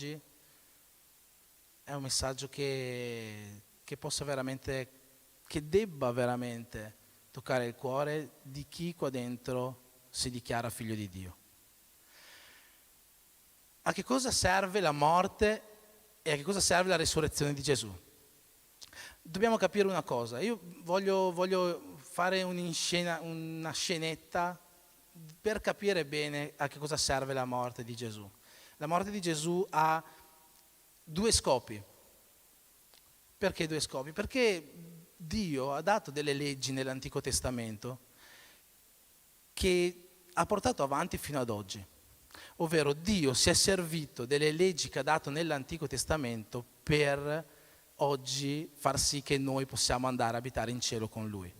oggi è un messaggio che possa veramente, che debba veramente toccare il cuore di chi qua dentro si dichiara figlio di Dio. A che cosa serve la morte e a che cosa serve la risurrezione di Gesù? Dobbiamo capire una cosa. Io voglio fare una scenetta per capire bene a che cosa serve la morte di Gesù. La morte di Gesù ha due scopi. Perché due scopi? Perché Dio ha dato delle leggi nell'Antico Testamento che ha portato avanti fino ad oggi. Ovvero Dio si è servito delle leggi che ha dato nell'Antico Testamento per oggi far sì che noi possiamo andare a abitare in cielo con Lui.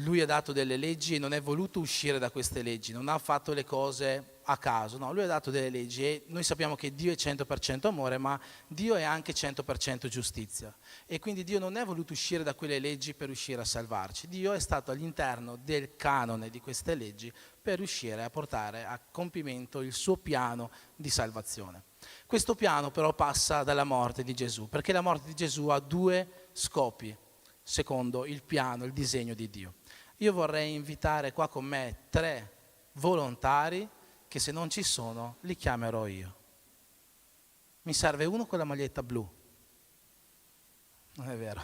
Lui ha dato delle leggi e non è voluto uscire da queste leggi, non ha fatto le cose a caso, no, lui ha dato delle leggi e noi sappiamo che Dio è 100% amore, ma Dio è anche 100% giustizia e quindi Dio non è voluto uscire da quelle leggi per riuscire a salvarci, Dio è stato all'interno del canone di queste leggi per riuscire a portare a compimento il suo piano di salvazione. Questo piano però passa dalla morte di Gesù, perché la morte di Gesù ha due scopi, secondo il piano, il disegno di Dio. Io vorrei invitare qua con me 3 volontari che se non ci sono li chiamerò io. Mi serve uno con la maglietta blu. Non è vero.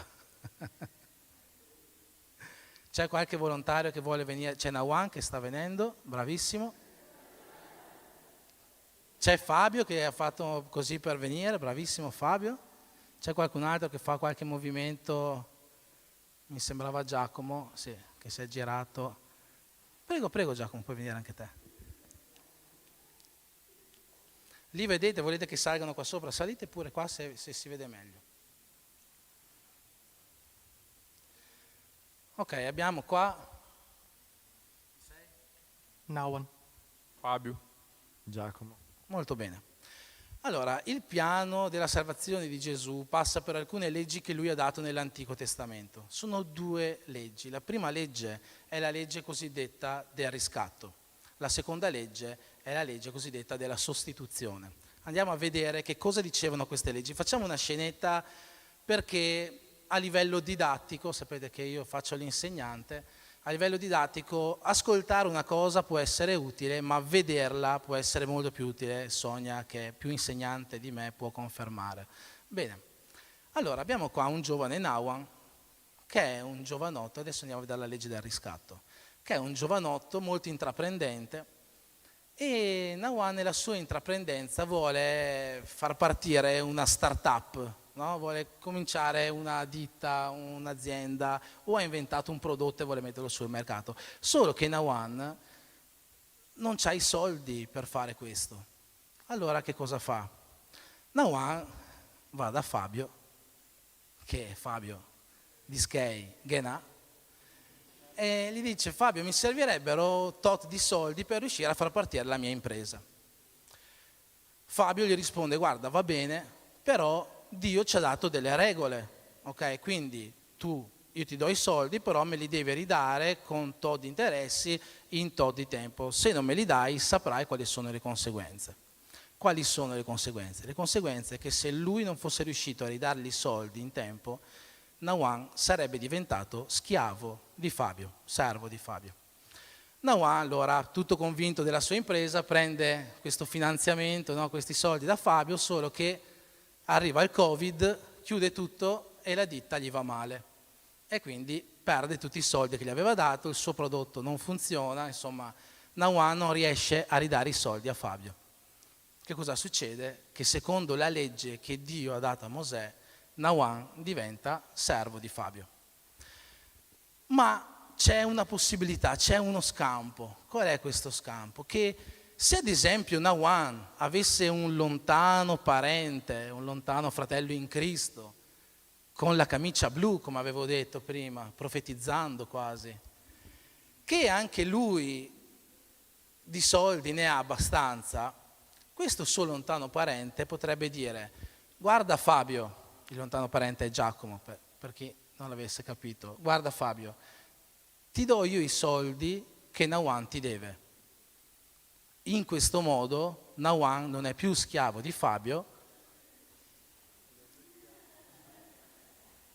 C'è qualche volontario che vuole venire? C'è Nawan che sta venendo, bravissimo. C'è Fabio che ha fatto così per venire, bravissimo Fabio. C'è qualcun altro che fa qualche movimento? Mi sembrava Giacomo, sì, che si è girato. Prego Giacomo, puoi venire anche te. Lì vedete, volete che salgano qua sopra? Salite pure qua se si vede meglio. Ok, abbiamo qua Nawan, Fabio, Giacomo. molto bene. Allora, il piano della salvazione di Gesù passa per alcune leggi che lui ha dato nell'Antico Testamento. Sono 2 leggi. La prima legge è la legge cosiddetta del riscatto. La seconda legge è la legge cosiddetta della sostituzione. Andiamo a vedere che cosa dicevano queste leggi. Facciamo una scenetta perché a livello didattico, sapete che io faccio l'insegnante, a livello didattico ascoltare una cosa può essere utile, ma vederla può essere molto più utile. Sonia, che è più insegnante di me, può confermare. Bene, allora abbiamo qua un giovane Nawan, che è un giovanotto, adesso andiamo a vedere la legge del riscatto, che è un giovanotto molto intraprendente e Nawan nella sua intraprendenza vuole far partire una start-up, no? Vuole cominciare una ditta, un'azienda o ha inventato un prodotto e vuole metterlo sul mercato. Solo che Nawan non ha i soldi per fare questo. Allora che cosa fa? Nawan va da Fabio, che è Fabio di Skei Gena, e gli dice: Fabio, mi servirebbero tot di soldi per riuscire a far partire la mia impresa. Fabio gli risponde: guarda, va bene, però Dio ci ha dato delle regole, ok? Quindi io ti do i soldi, però me li devi ridare con tot di interessi in tot di tempo. Se non me li dai, saprai quali sono le conseguenze. Quali sono le conseguenze? Le conseguenze è che se lui non fosse riuscito a ridargli i soldi in tempo, Nawan sarebbe diventato schiavo di Fabio, servo di Fabio. Nawan allora, tutto convinto della sua impresa, prende questo finanziamento, no, questi soldi da Fabio, solo che arriva il Covid, chiude tutto e la ditta gli va male e quindi perde tutti i soldi che gli aveva dato, il suo prodotto non funziona, insomma Nawan non riesce a ridare i soldi a Fabio. Che cosa succede? Che secondo la legge che Dio ha dato a Mosè, Nawan diventa servo di Fabio. Ma c'è una possibilità, c'è uno scampo. Qual è questo scampo? Che se ad esempio Nawan avesse un lontano parente, un lontano fratello in Cristo, con la camicia blu, come avevo detto prima, profetizzando quasi, che anche lui di soldi ne ha abbastanza, questo suo lontano parente potrebbe dire: guarda Fabio, il lontano parente è Giacomo, per chi non l'avesse capito, guarda Fabio, ti do io i soldi che Nawan ti deve. In questo modo Nauan non è più schiavo di Fabio,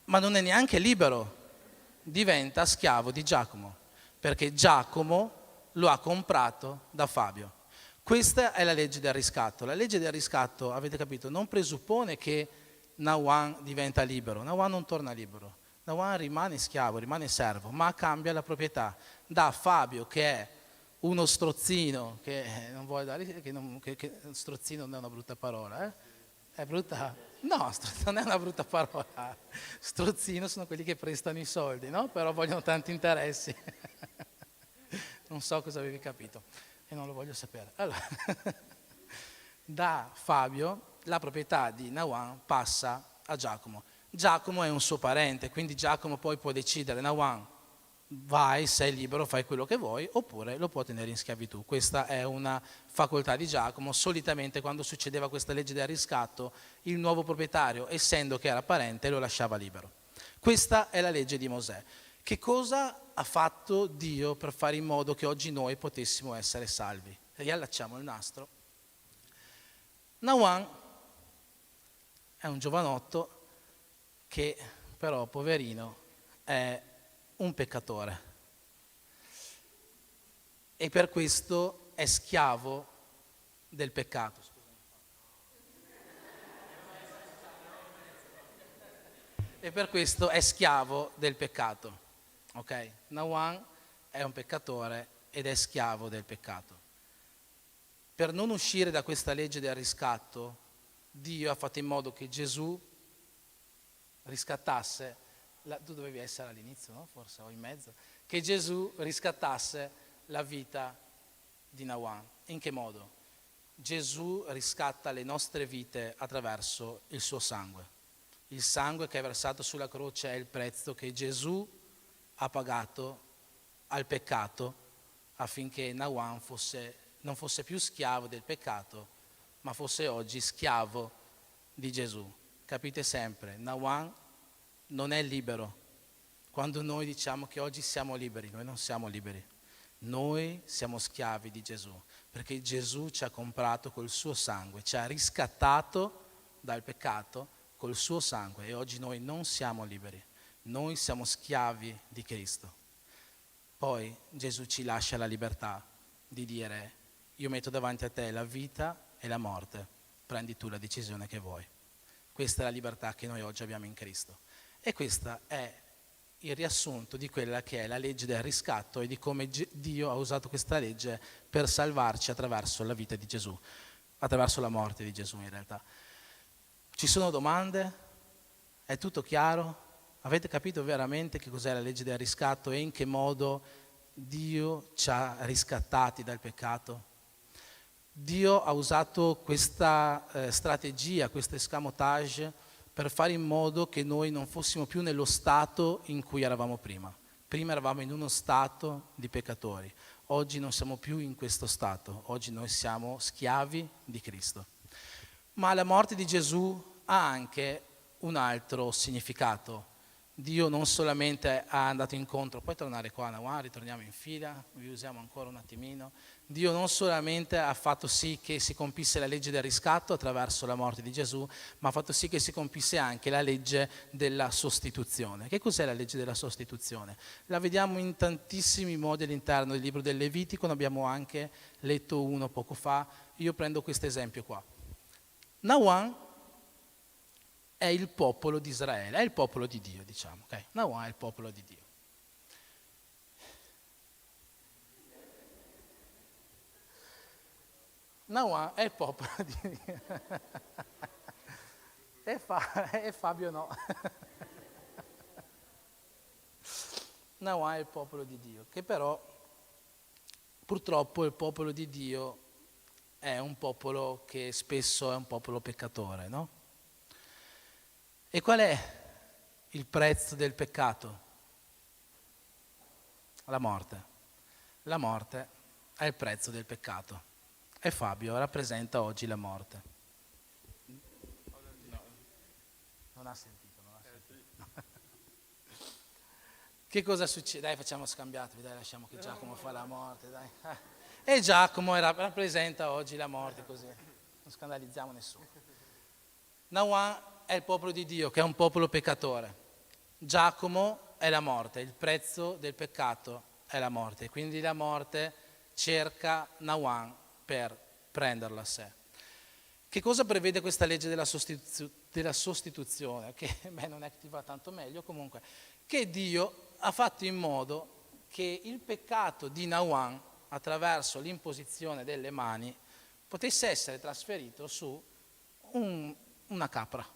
ma non è neanche libero, diventa schiavo di Giacomo, perché Giacomo lo ha comprato da Fabio. Questa è la legge del riscatto. La legge del riscatto, avete capito, non presuppone che Nauan diventa libero. Nauan non torna libero. Nauan rimane schiavo, rimane servo, ma cambia la proprietà. Da Fabio, che è uno strozzino, che non vuole dare, che strozzino non è una brutta parola, eh? È brutta? No, non è una brutta parola. Strozzino sono quelli che prestano i soldi, no? Però vogliono tanti interessi. Non so cosa avevi capito e non lo voglio sapere. Allora, da Fabio la proprietà di Nauan passa a Giacomo. Giacomo è un suo parente, quindi Giacomo poi può decidere: Nauan, vai, sei libero, fai quello che vuoi, oppure lo può tenere in schiavitù. Questa è una facoltà di Giacomo. Solitamente quando succedeva questa legge del riscatto, il nuovo proprietario, essendo che era parente, lo lasciava libero. Questa è la legge di Mosè. Che cosa ha fatto Dio per fare in modo che oggi noi potessimo essere salvi? Riallacciamo il nastro. Nauan è un giovanotto che però, poverino, è un peccatore e per questo è schiavo del peccato. E per questo è schiavo del peccato. Ok? Nauan è un peccatore ed è schiavo del peccato. Per non uscire da questa legge del riscatto, Dio ha fatto in modo che Gesù riscattasse, tu dovevi essere all'inizio, no? Forse o in mezzo, che Gesù riscattasse la vita di Nauan. In che modo? Gesù riscatta le nostre vite attraverso il suo sangue. Il sangue che è versato sulla croce è il prezzo che Gesù ha pagato al peccato affinché Nauan non fosse più schiavo del peccato, ma fosse oggi schiavo di Gesù. Capite sempre, Nauan non è libero. Quando noi diciamo che oggi siamo liberi, noi non siamo liberi. Noi siamo schiavi di Gesù, perché Gesù ci ha comprato col suo sangue, ci ha riscattato dal peccato col suo sangue e oggi noi non siamo liberi. Noi siamo schiavi di Cristo. Poi Gesù ci lascia la libertà di dire: io metto davanti a te la vita e la morte, prendi tu la decisione che vuoi. Questa è la libertà che noi oggi abbiamo in Cristo. E questo è il riassunto di quella che è la legge del riscatto e di come Dio ha usato questa legge per salvarci attraverso la vita di Gesù, attraverso la morte di Gesù in realtà. Ci sono domande? È tutto chiaro? Avete capito veramente che cos'è la legge del riscatto e in che modo Dio ci ha riscattati dal peccato? Dio ha usato questa strategia, questo escamotage per fare in modo che noi non fossimo più nello stato in cui eravamo prima. Prima eravamo in uno stato di peccatori, oggi non siamo più in questo stato, oggi noi siamo schiavi di Cristo. Ma la morte di Gesù ha anche un altro significato. Dio non solamente è andato incontro, puoi tornare qua, Nauan, ritorniamo in fila, vi usiamo ancora un attimino. Dio non solamente ha fatto sì che si compisse la legge del riscatto attraverso la morte di Gesù, ma ha fatto sì che si compisse anche la legge della sostituzione. Che cos'è la legge della sostituzione? La vediamo in tantissimi modi all'interno del libro del Levitico, ne abbiamo anche letto uno poco fa. Io prendo questo esempio qua. Nauan è il popolo di Israele, è il popolo di Dio, diciamo. Okay? Nauan è il popolo di Dio. Nauan è il popolo di Dio. E Fabio no. Nauan è il popolo di Dio, che però purtroppo il popolo di Dio è un popolo che spesso è un popolo peccatore, no? E qual è il prezzo del peccato? La morte. La morte è il prezzo del peccato. E Fabio rappresenta oggi la morte. No, non ha sentito. Che cosa succede? Dai, facciamo scambiatevi, dai, lasciamo che Giacomo fa la morte, dai. E Giacomo rappresenta oggi la morte, così non scandalizziamo nessuno. Nauan è il popolo di Dio, che è un popolo peccatore. Giacomo è la morte, il prezzo del peccato è la morte. Quindi la morte cerca Nauan per prenderlo a sé. Che cosa prevede questa legge della sostituzione? Che non è che ti va tanto meglio, comunque. Che Dio ha fatto in modo che il peccato di Nauan, attraverso l'imposizione delle mani, potesse essere trasferito su una capra.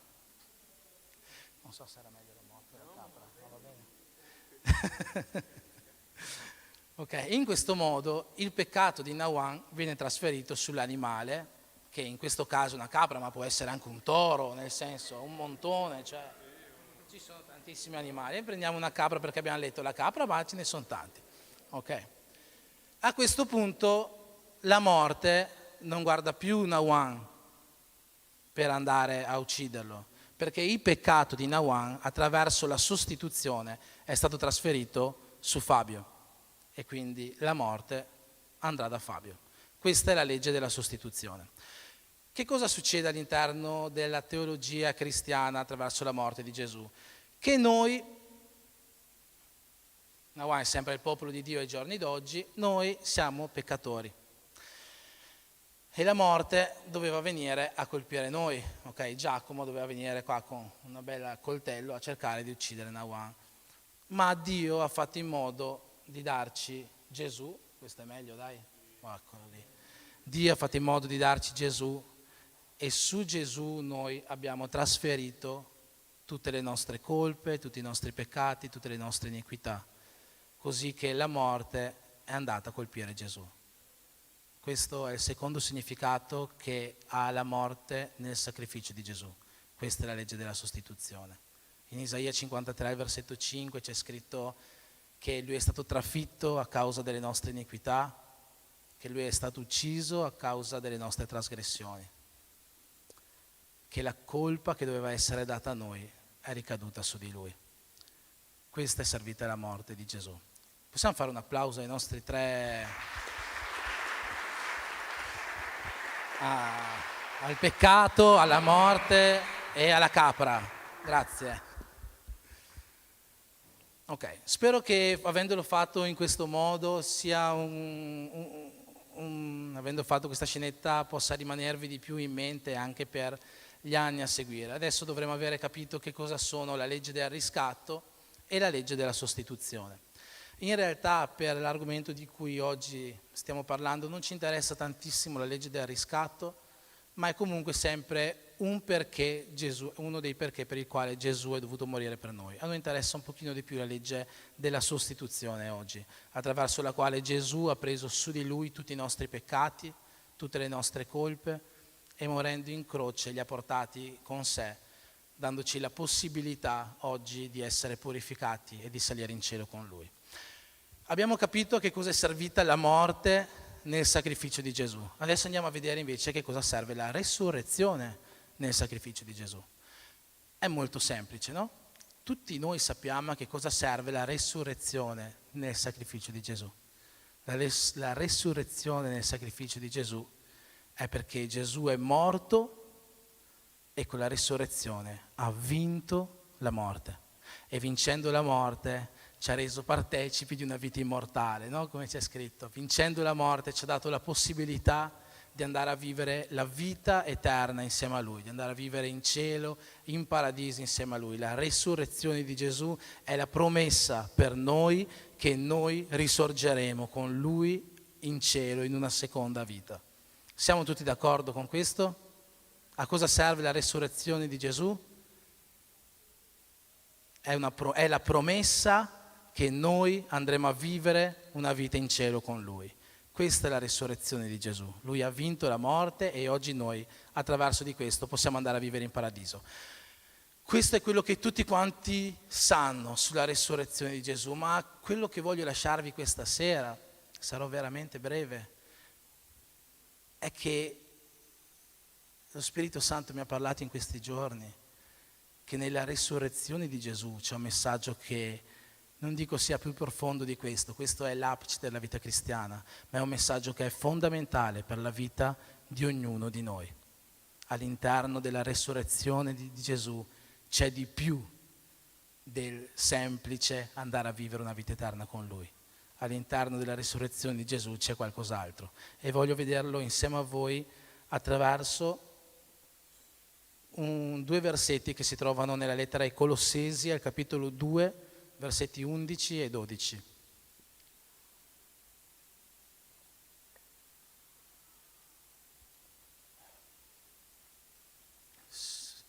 Non so se era meglio la morte o la capra, ma va bene. Ok, in questo modo il peccato di Nauan viene trasferito sull'animale, che in questo caso è una capra, ma può essere anche un toro, nel senso un montone, cioè ci sono tantissimi animali. E prendiamo una capra perché abbiamo letto la capra, ma ce ne sono tanti. Ok. A questo punto la morte non guarda più Nauan per andare a ucciderlo, perché il peccato di Nauan attraverso la sostituzione è stato trasferito su Fabio e quindi la morte andrà da Fabio. Questa è la legge della sostituzione. Che cosa succede all'interno della teologia cristiana attraverso la morte di Gesù? Che Nauan è sempre il popolo di Dio ai giorni d'oggi, noi siamo peccatori. E la morte doveva venire a colpire noi, ok? Giacomo doveva venire qua con una bella coltello a cercare di uccidere Nauan. Ma Dio ha fatto in modo di darci Gesù, questo è meglio, dai, eccolo lì. Dio ha fatto in modo di darci Gesù e su Gesù noi abbiamo trasferito tutte le nostre colpe, tutti i nostri peccati, tutte le nostre iniquità, così che la morte è andata a colpire Gesù. Questo è il secondo significato che ha la morte nel sacrificio di Gesù. Questa è la legge della sostituzione. In Isaia 53, versetto 5, c'è scritto che lui è stato trafitto a causa delle nostre iniquità, che lui è stato ucciso a causa delle nostre trasgressioni, che la colpa che doveva essere data a noi è ricaduta su di lui. Questa è servita la morte di Gesù. Possiamo fare un applauso ai nostri tre... al peccato, alla morte e alla capra. Grazie. Ok, spero che avendolo fatto in questo modo sia avendo fatto questa scenetta possa rimanervi di più in mente anche per gli anni a seguire. Adesso dovremo avere capito che cosa sono la legge del riscatto e la legge della sostituzione. In realtà per l'argomento di cui oggi stiamo parlando non ci interessa tantissimo la legge del riscatto, ma è comunque sempre uno dei perché per il quale Gesù è dovuto morire per noi. A noi interessa un pochino di più la legge della sostituzione oggi, attraverso la quale Gesù ha preso su di lui tutti i nostri peccati, tutte le nostre colpe e morendo in croce li ha portati con sé, dandoci la possibilità oggi di essere purificati e di salire in cielo con lui. Abbiamo capito che cosa è servita la morte nel sacrificio di Gesù. Adesso andiamo a vedere invece che cosa serve la resurrezione nel sacrificio di Gesù. È molto semplice, no? Tutti noi sappiamo a che cosa serve la resurrezione nel sacrificio di Gesù. La resurrezione nel sacrificio di Gesù è perché Gesù è morto e con la resurrezione ha vinto la morte. E vincendo la morte ci ha reso partecipi di una vita immortale, no? Come c'è scritto. Vincendo la morte ci ha dato la possibilità di andare a vivere la vita eterna insieme a Lui, di andare a vivere in cielo, in paradiso insieme a Lui. La resurrezione di Gesù è la promessa per noi che noi risorgeremo con Lui in cielo in una seconda vita. Siamo tutti d'accordo con questo? A cosa serve la resurrezione di Gesù? È la promessa che noi andremo a vivere una vita in cielo con Lui. Questa è la resurrezione di Gesù. Lui ha vinto la morte e oggi noi, attraverso di questo, possiamo andare a vivere in paradiso. Questo è quello che tutti quanti sanno sulla resurrezione di Gesù, ma quello che voglio lasciarvi questa sera, sarò veramente breve, è che lo Spirito Santo mi ha parlato in questi giorni che nella resurrezione di Gesù c'è un messaggio che Non dico sia più profondo di questo è l'apice della vita cristiana, ma è un messaggio che è fondamentale per la vita di ognuno di noi. All'interno della resurrezione di Gesù c'è di più del semplice andare a vivere una vita eterna con Lui. All'interno della risurrezione di Gesù c'è qualcos'altro e voglio vederlo insieme a voi attraverso due versetti che si trovano nella lettera ai Colossesi, al capitolo 2, versetti 11 e 12.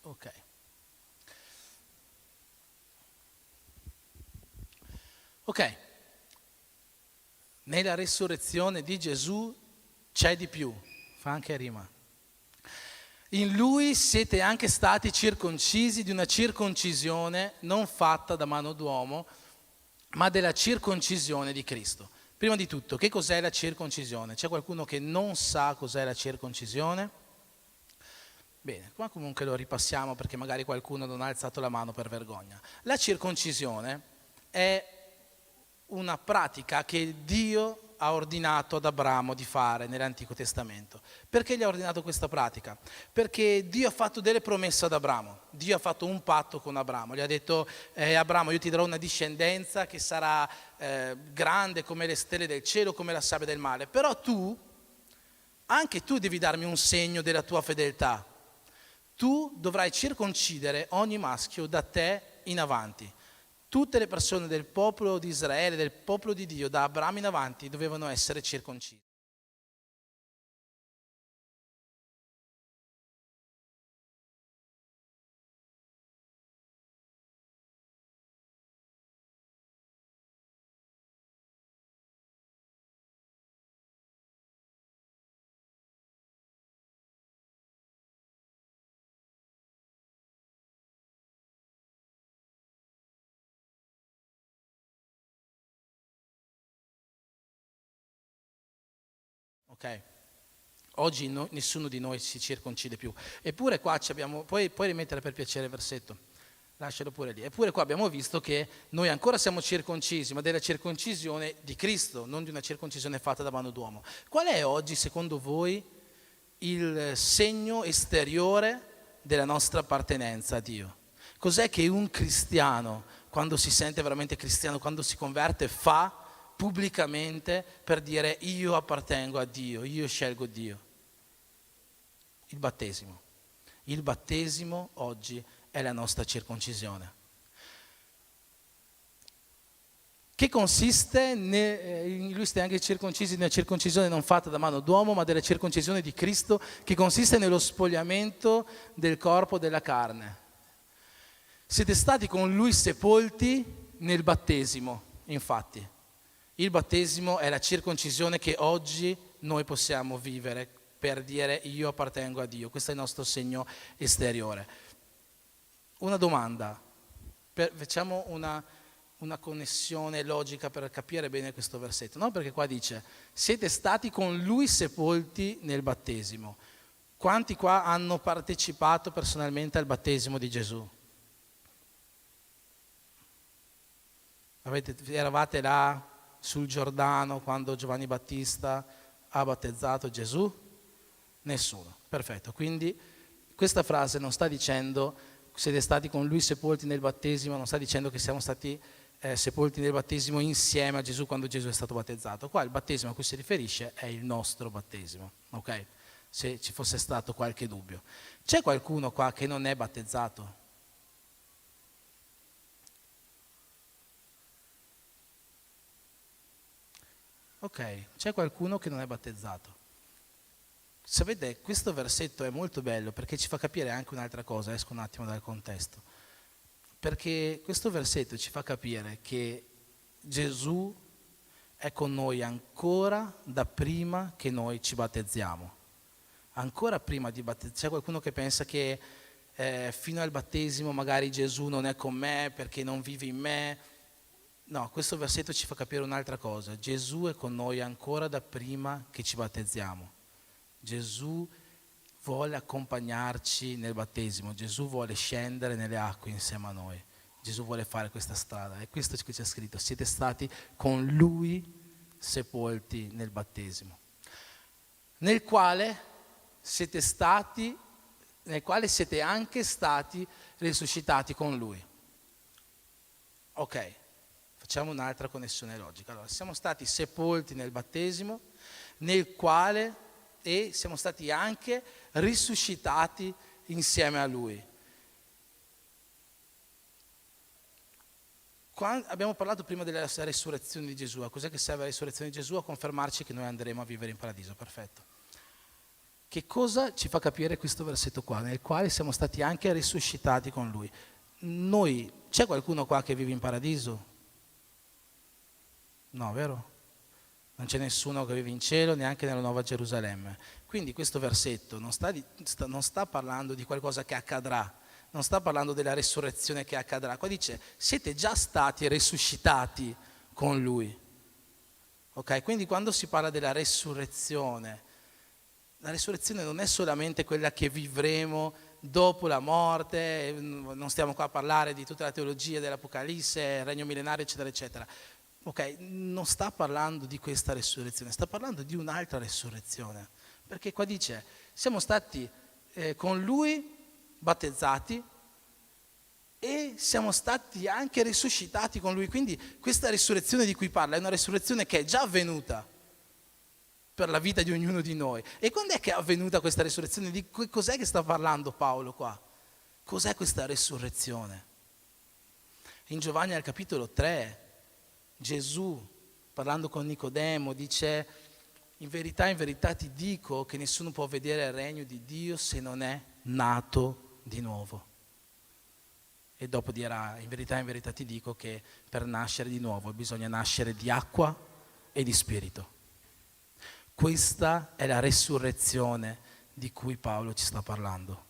Ok. Ok. Nella risurrezione di Gesù c'è di più, fa anche rima. In Lui siete anche stati circoncisi di una circoncisione non fatta da mano d'uomo, ma della circoncisione di Cristo. Prima di tutto, che cos'è la circoncisione? C'è qualcuno che non sa cos'è la circoncisione? Bene, qua comunque lo ripassiamo perché magari qualcuno non ha alzato la mano per vergogna. La circoncisione è una pratica che Dio ha ordinato ad Abramo di fare nell'Antico Testamento. Perché gli ha ordinato questa pratica? Perché Dio ha fatto delle promesse ad Abramo. Dio ha fatto un patto con Abramo. Gli ha detto, Abramo, io ti darò una discendenza che sarà grande come le stelle del cielo, come la sabbia del mare. Però anche tu devi darmi un segno della tua fedeltà. Tu dovrai circoncidere ogni maschio da te in avanti. Tutte le persone del popolo di Israele, del popolo di Dio, da Abramo in avanti, dovevano essere circoncise. Ok? Oggi nessuno di noi si circoncide più. Eppure qua abbiamo, puoi rimettere per piacere il versetto, lascialo pure lì. Eppure qua abbiamo visto che noi ancora siamo circoncisi, ma della circoncisione di Cristo, non di una circoncisione fatta da mano d'uomo. Qual è oggi, secondo voi, il segno esteriore della nostra appartenenza a Dio? Cos'è che un cristiano, quando si sente veramente cristiano, quando si converte, fa pubblicamente per dire io appartengo a Dio, io scelgo Dio? Il battesimo. Il battesimo oggi è la nostra circoncisione. Che consiste, lui sta anche circoncisi, nella circoncisione non fatta da mano d'uomo, ma della circoncisione di Cristo, che consiste nello spogliamento del corpo della carne. Siete stati con lui sepolti nel battesimo, infatti. Il battesimo è la circoncisione che oggi noi possiamo vivere per dire io appartengo a Dio. Questo è il nostro segno esteriore. Una domanda, facciamo una connessione logica per capire bene questo versetto, no? Perché qua dice, siete stati con lui sepolti nel battesimo. Quanti qua hanno partecipato personalmente al battesimo di Gesù? Eravate là sul Giordano quando Giovanni Battista ha battezzato Gesù? Nessuno, perfetto. Quindi questa frase non sta dicendo siete stati con lui sepolti nel battesimo, non sta dicendo che siamo stati sepolti nel battesimo insieme a Gesù quando Gesù è stato battezzato. Qua il battesimo a cui si riferisce è il nostro battesimo, ok? Se ci fosse stato qualche dubbio. C'è qualcuno qua che non è battezzato? Ok, c'è qualcuno che non è battezzato. Sapete, questo versetto è molto bello perché ci fa capire anche un'altra cosa, esco un attimo dal contesto. Perché questo versetto ci fa capire che Gesù è con noi ancora da prima che noi ci battezziamo. Ancora prima di battezzare. C'è qualcuno che pensa che fino al battesimo magari Gesù non è con me perché non vive in me. No, questo versetto ci fa capire un'altra cosa. Gesù è con noi ancora da prima che ci battezziamo. Gesù vuole accompagnarci nel battesimo, Gesù vuole scendere nelle acque insieme a noi. Gesù vuole fare questa strada, è questo che c'è scritto: siete stati con lui sepolti nel battesimo, nel quale siete anche stati risuscitati con lui. Ok, facciamo un'altra connessione logica. Allora, siamo stati sepolti nel battesimo, nel quale e siamo stati anche risuscitati insieme a lui. Abbiamo parlato prima della resurrezione di Gesù. A cos'è che serve la resurrezione di Gesù? A confermarci che noi andremo a vivere in paradiso. Perfetto. Che cosa ci fa capire questo versetto qua? Nel quale siamo stati anche risuscitati con lui. C'è qualcuno qua che vive in paradiso? No, vero? Non c'è nessuno che vive in cielo, neanche nella Nuova Gerusalemme. Quindi questo versetto non sta parlando di qualcosa che accadrà, non sta parlando della resurrezione che accadrà. Qua dice: siete già stati risuscitati con lui. Ok? Quindi quando si parla della resurrezione, la resurrezione non è solamente quella che vivremo dopo la morte, non stiamo qua a parlare di tutta la teologia dell'Apocalisse, il regno millenario, eccetera, eccetera. Ok, non sta parlando di questa resurrezione, sta parlando di un'altra resurrezione. Perché qua dice: siamo stati con lui battezzati e siamo stati anche risuscitati con lui. Quindi questa risurrezione di cui parla è una risurrezione che è già avvenuta per la vita di ognuno di noi. E quando è che è avvenuta questa risurrezione? Di cos'è che sta parlando Paolo qua? Cos'è questa risurrezione? In Giovanni al capitolo 3 Gesù, parlando con Nicodemo, dice: in verità ti dico che nessuno può vedere il regno di Dio se non è nato di nuovo. E dopo dirà: in verità ti dico che per nascere di nuovo bisogna nascere di acqua e di spirito. Questa è la resurrezione di cui Paolo ci sta parlando.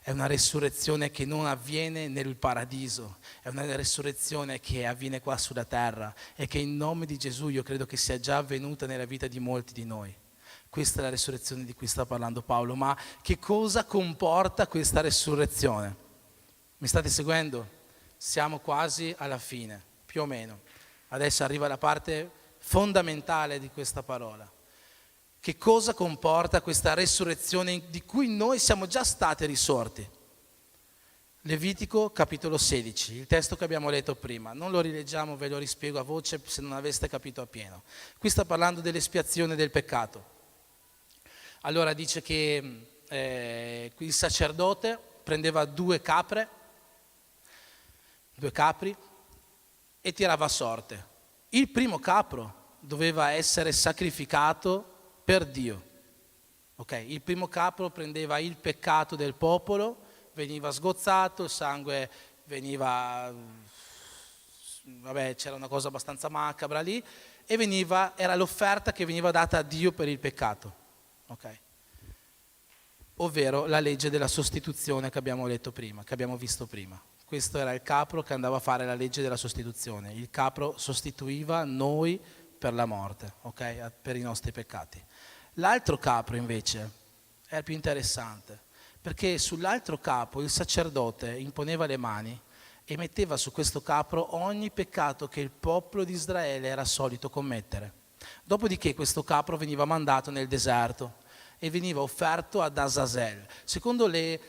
È una resurrezione che non avviene nel paradiso, è una resurrezione che avviene qua sulla terra e che in nome di Gesù io credo che sia già avvenuta nella vita di molti di noi. Questa è la resurrezione di cui sta parlando Paolo. Ma che cosa comporta questa resurrezione? Mi state seguendo? Siamo quasi alla fine, più o meno. Adesso arriva la parte fondamentale di questa parola. Che cosa comporta questa resurrezione di cui noi siamo già stati risorti? Levitico capitolo 16, il testo che abbiamo letto prima. Non lo rileggiamo, ve lo rispiego a voce se non aveste capito appieno. Qui sta parlando dell'espiazione del peccato. Allora dice che il sacerdote prendeva due capri e tirava a sorte. Il primo capro doveva essere sacrificato per Dio. Okay? Il primo capro prendeva il peccato del popolo, veniva sgozzato, il sangue veniva, c'era una cosa abbastanza macabra lì, e era l'offerta che veniva data a Dio per il peccato. Okay? Ovvero la legge della sostituzione che abbiamo letto prima, che abbiamo visto prima. Questo era il capro che andava a fare la legge della sostituzione. Il capro sostituiva noi per la morte, okay? Per i nostri peccati. L'altro capro invece è il più interessante, perché sull'altro capo il sacerdote imponeva le mani e metteva su questo capro ogni peccato che il popolo di Israele era solito commettere. Dopodiché questo capro veniva mandato nel deserto e veniva offerto ad Azazel. Secondo i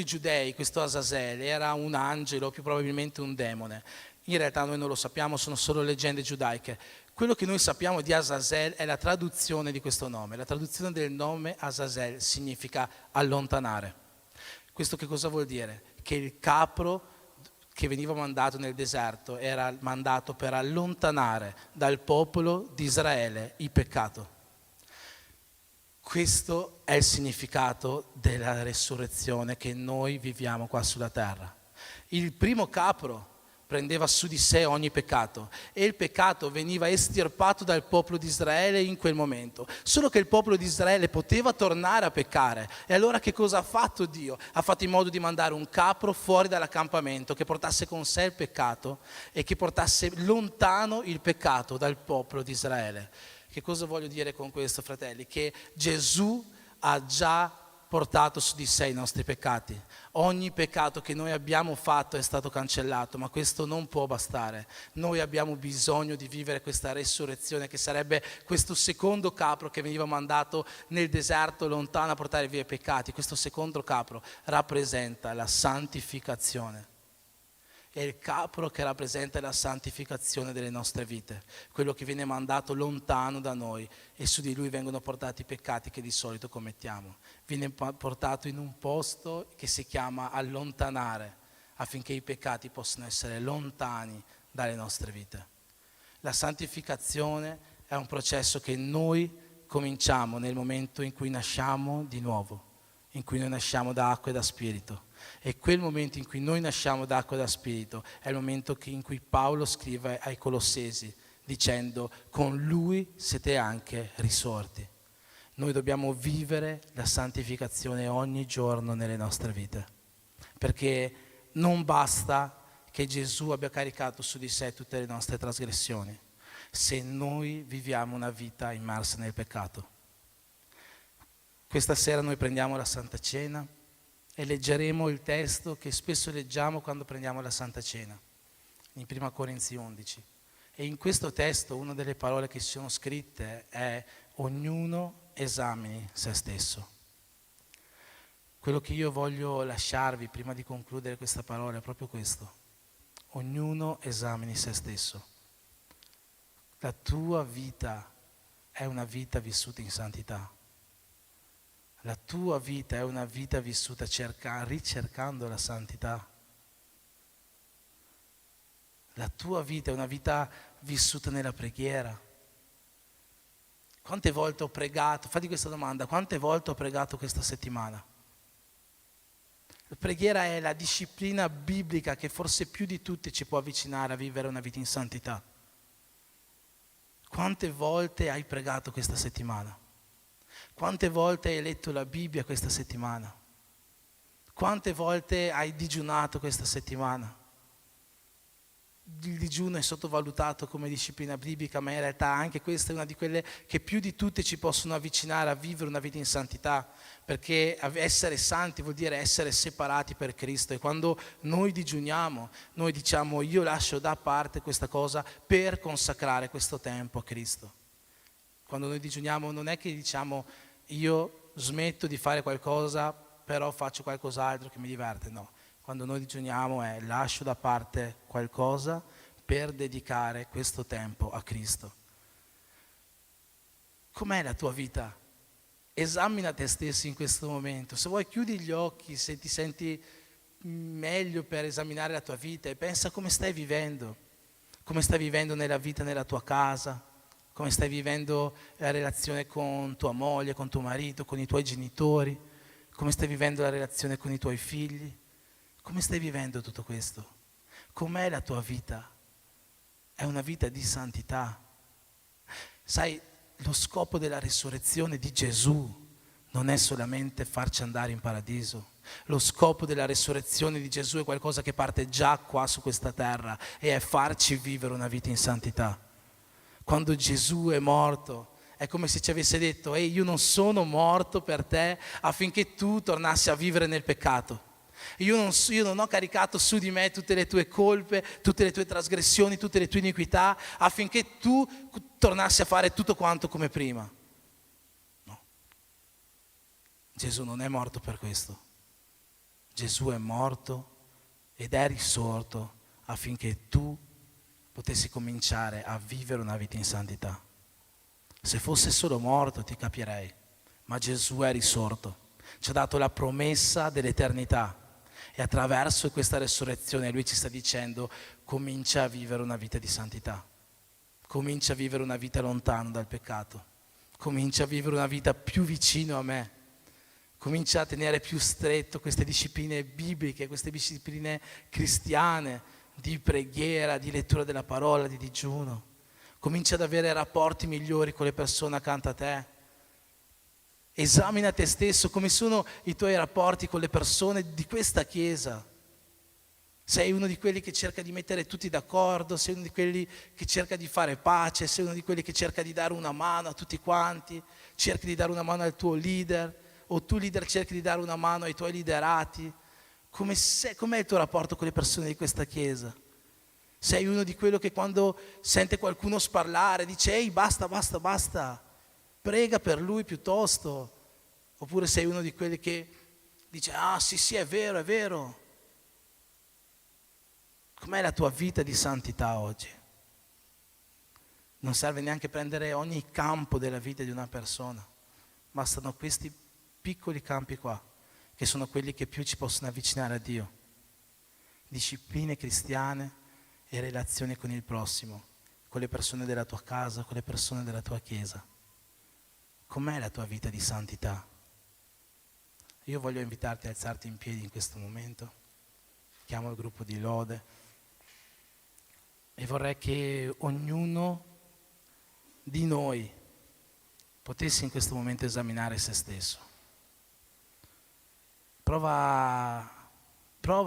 giudei questo Azazel era un angelo, più probabilmente un demone. In realtà noi non lo sappiamo, sono solo leggende giudaiche. Quello che noi sappiamo di Azazel è la traduzione di questo nome. La traduzione del nome Azazel significa allontanare. Questo che cosa vuol dire? Che il capro che veniva mandato nel deserto era mandato per allontanare dal popolo di Israele il peccato. Questo è il significato della resurrezione che noi viviamo qua sulla terra. Il primo capro prendeva su di sé ogni peccato e il peccato veniva estirpato dal popolo di Israele in quel momento. Solo che il popolo di Israele poteva tornare a peccare. E allora che cosa ha fatto Dio? Ha fatto in modo di mandare un capro fuori dall'accampamento che portasse con sé il peccato e che portasse lontano il peccato dal popolo di Israele. Che cosa voglio dire con questo, fratelli? Che Gesù ha già portato su di sé i nostri peccati. Ogni peccato che noi abbiamo fatto è stato cancellato, ma questo non può bastare. Noi abbiamo bisogno di vivere questa resurrezione, che sarebbe questo secondo capro che veniva mandato nel deserto lontano a portare via i peccati. Questo secondo capro rappresenta la santificazione. È il capro che rappresenta la santificazione delle nostre vite, quello che viene mandato lontano da noi e su di lui vengono portati i peccati che di solito commettiamo. Viene portato in un posto che si chiama allontanare, affinché i peccati possano essere lontani dalle nostre vite. La santificazione è un processo che noi cominciamo nel momento in cui nasciamo di nuovo, in cui noi nasciamo da acqua e da spirito. E quel momento in cui noi nasciamo d'acqua e da spirito è il momento in cui Paolo scrive ai Colossesi dicendo: con lui siete anche risorti. Noi dobbiamo vivere la santificazione ogni giorno nelle nostre vite, perché non basta che Gesù abbia caricato su di sé tutte le nostre trasgressioni se noi viviamo una vita immersa nel peccato. Questa sera noi prendiamo la Santa Cena e leggeremo il testo che spesso leggiamo quando prendiamo la Santa Cena, in 1 Corinzi 11. E in questo testo una delle parole che ci sono scritte è: ognuno esamini se stesso. Quello che io voglio lasciarvi prima di concludere questa parola è proprio questo: ognuno esamini se stesso. La tua vita è una vita vissuta in santità. La tua vita è una vita vissuta ricercando la santità. La tua vita è una vita vissuta nella preghiera. Quante volte ho pregato? Fatti questa domanda: quante volte ho pregato questa settimana? La preghiera è la disciplina biblica che forse più di tutte ci può avvicinare a vivere una vita in santità. Quante volte hai pregato questa settimana? Quante volte hai letto la Bibbia questa settimana? Quante volte hai digiunato questa settimana? Il digiuno è sottovalutato come disciplina biblica, ma in realtà anche questa è una di quelle che più di tutte ci possono avvicinare a vivere una vita in santità, perché essere santi vuol dire essere separati per Cristo. E quando noi digiuniamo, noi diciamo: io lascio da parte questa cosa per consacrare questo tempo a Cristo. Quando noi digiuniamo non è che diciamo: io smetto di fare qualcosa però faccio qualcos'altro che mi diverte, no. Quando noi digiuniamo è: lascio da parte qualcosa per dedicare questo tempo a Cristo. Com'è la tua vita? Esamina te stesso in questo momento. Se vuoi chiudi gli occhi, se ti senti meglio per esaminare la tua vita, e pensa come stai vivendo nella vita nella tua casa, come stai vivendo la relazione con tua moglie, con tuo marito, con i tuoi genitori, come stai vivendo la relazione con i tuoi figli, come stai vivendo tutto questo? Com'è la tua vita? È una vita di santità. Sai, lo scopo della risurrezione di Gesù non è solamente farci andare in paradiso. Lo scopo della risurrezione di Gesù è qualcosa che parte già qua su questa terra, e è farci vivere una vita in santità. Quando Gesù è morto, è come se ci avesse detto: ehi, io non sono morto per te affinché tu tornassi a vivere nel peccato. Io non ho caricato su di me tutte le tue colpe, tutte le tue trasgressioni, tutte le tue iniquità, affinché tu tornassi a fare tutto quanto come prima. No. Gesù non è morto per questo. Gesù è morto ed è risorto affinché tu potessi cominciare a vivere una vita in santità. Se fosse solo morto ti capirei, ma Gesù è risorto, ci ha dato la promessa dell'eternità, e attraverso questa resurrezione Lui ci sta dicendo: comincia a vivere una vita di santità, comincia a vivere una vita lontano dal peccato, comincia a vivere una vita più vicino a me, comincia a tenere più stretto queste discipline bibliche, queste discipline cristiane di preghiera, di lettura della parola, di digiuno. Comincia ad avere rapporti migliori con le persone accanto a te. Esamina te stesso, come sono i tuoi rapporti con le persone di questa chiesa. Sei uno di quelli che cerca di mettere tutti d'accordo, sei uno di quelli che cerca di fare pace, sei uno di quelli che cerca di dare una mano a tutti quanti, cerchi di dare una mano al tuo leader, O tu leader cerchi di dare una mano ai tuoi liderati? Com'è il tuo rapporto con le persone di questa chiesa? Sei uno di quello che quando sente qualcuno sparlare dice ehi basta, basta, basta, prega per lui piuttosto? Oppure sei uno di quelli che dice ah sì sì è vero, è vero? Com'è la tua vita di santità oggi? Non serve neanche prendere ogni campo della vita di una persona, bastano questi piccoli campi qua, che sono quelli che più ci possono avvicinare a Dio. Discipline cristiane e relazioni con il prossimo, con le persone della tua casa, con le persone della tua chiesa. Com'è la tua vita di santità? Io voglio invitarti a alzarti in piedi in questo momento. Chiamo il gruppo di lode e vorrei che ognuno di noi potesse in questo momento esaminare se stesso. Prova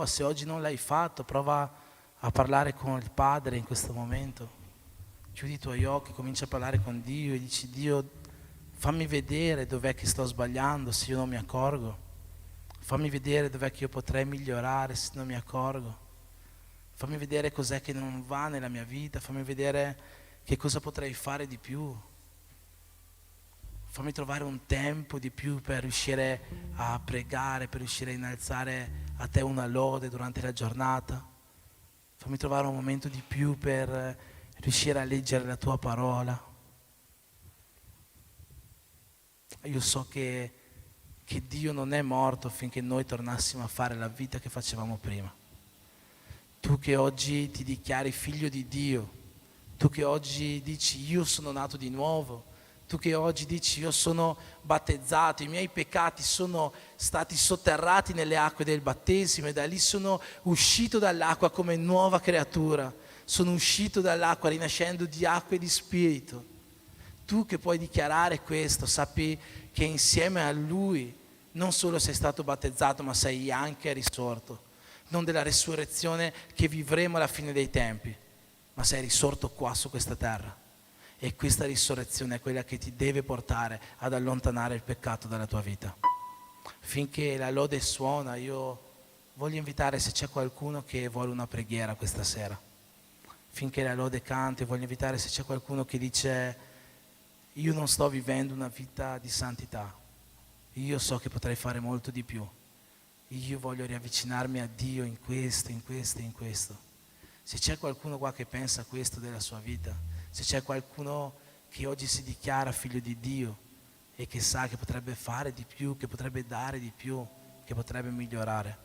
se oggi non l'hai fatto, prova a parlare con il Padre in questo momento. Chiudi i tuoi occhi, comincia a parlare con Dio e dici Dio, fammi vedere dov'è che sto sbagliando se io non mi accorgo. Fammi vedere dov'è che io potrei migliorare se non mi accorgo. Fammi vedere cos'è che non va nella mia vita, fammi vedere che cosa potrei fare di più. Fammi trovare un tempo di più per riuscire a pregare, per riuscire a innalzare a te una lode durante la giornata. Fammi trovare un momento di più per riuscire a leggere la tua parola. Io so che Dio non è morto finché noi tornassimo a fare la vita che facevamo prima. Tu che oggi ti dichiari figlio di Dio, tu che oggi dici io sono nato di nuovo, tu che oggi dici io sono battezzato, i miei peccati sono stati sotterrati nelle acque del battesimo e da lì sono uscito dall'acqua come nuova creatura, sono uscito dall'acqua rinascendo di acqua e di spirito. Tu che puoi dichiarare questo, sappi che insieme a Lui non solo sei stato battezzato ma sei anche risorto, non della risurrezione che vivremo alla fine dei tempi, ma sei risorto qua su questa terra. E questa risurrezione è quella che ti deve portare ad allontanare il peccato dalla tua vita. Finché la lode suona, io voglio invitare se c'è qualcuno che vuole una preghiera questa sera. Finché la lode canta, voglio invitare se c'è qualcuno che dice io non sto vivendo una vita di santità, io so che potrei fare molto di più. Io voglio riavvicinarmi a Dio in questo, in questo, in questo. Se c'è qualcuno qua che pensa questo della sua vita, se c'è qualcuno che oggi si dichiara figlio di Dio e che sa che potrebbe fare di più, che potrebbe dare di più, che potrebbe migliorare,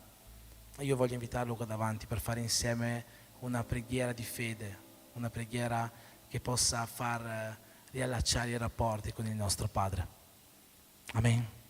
io voglio invitarlo qua davanti per fare insieme una preghiera di fede, una preghiera che possa far riallacciare i rapporti con il nostro Padre. Amen.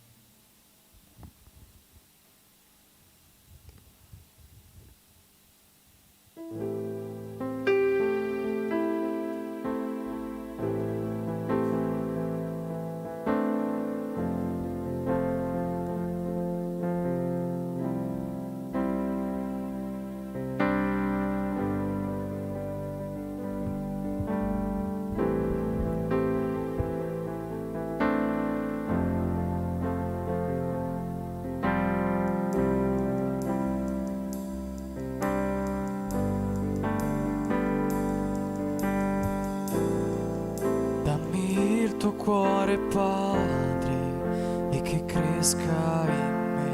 Cuore Padre e che cresca in me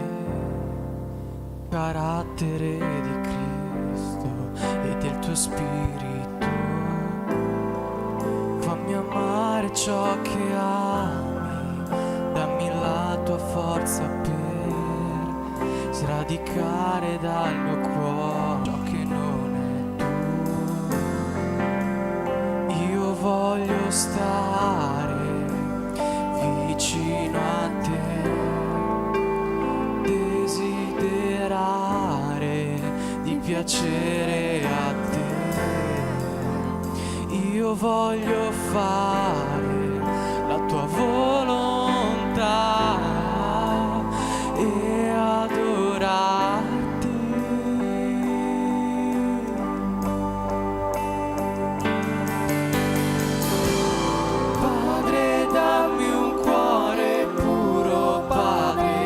carattere di Cristo e del tuo Spirito. Fammi amare ciò che ami, dammi la tua forza per sradicare dal mio cuore ciò che non è tu. Io voglio stare vicino a te, desiderare di piacere a te. Io voglio fare la tua volontà e adorarti. Padre, dammi un cuore puro, Padre.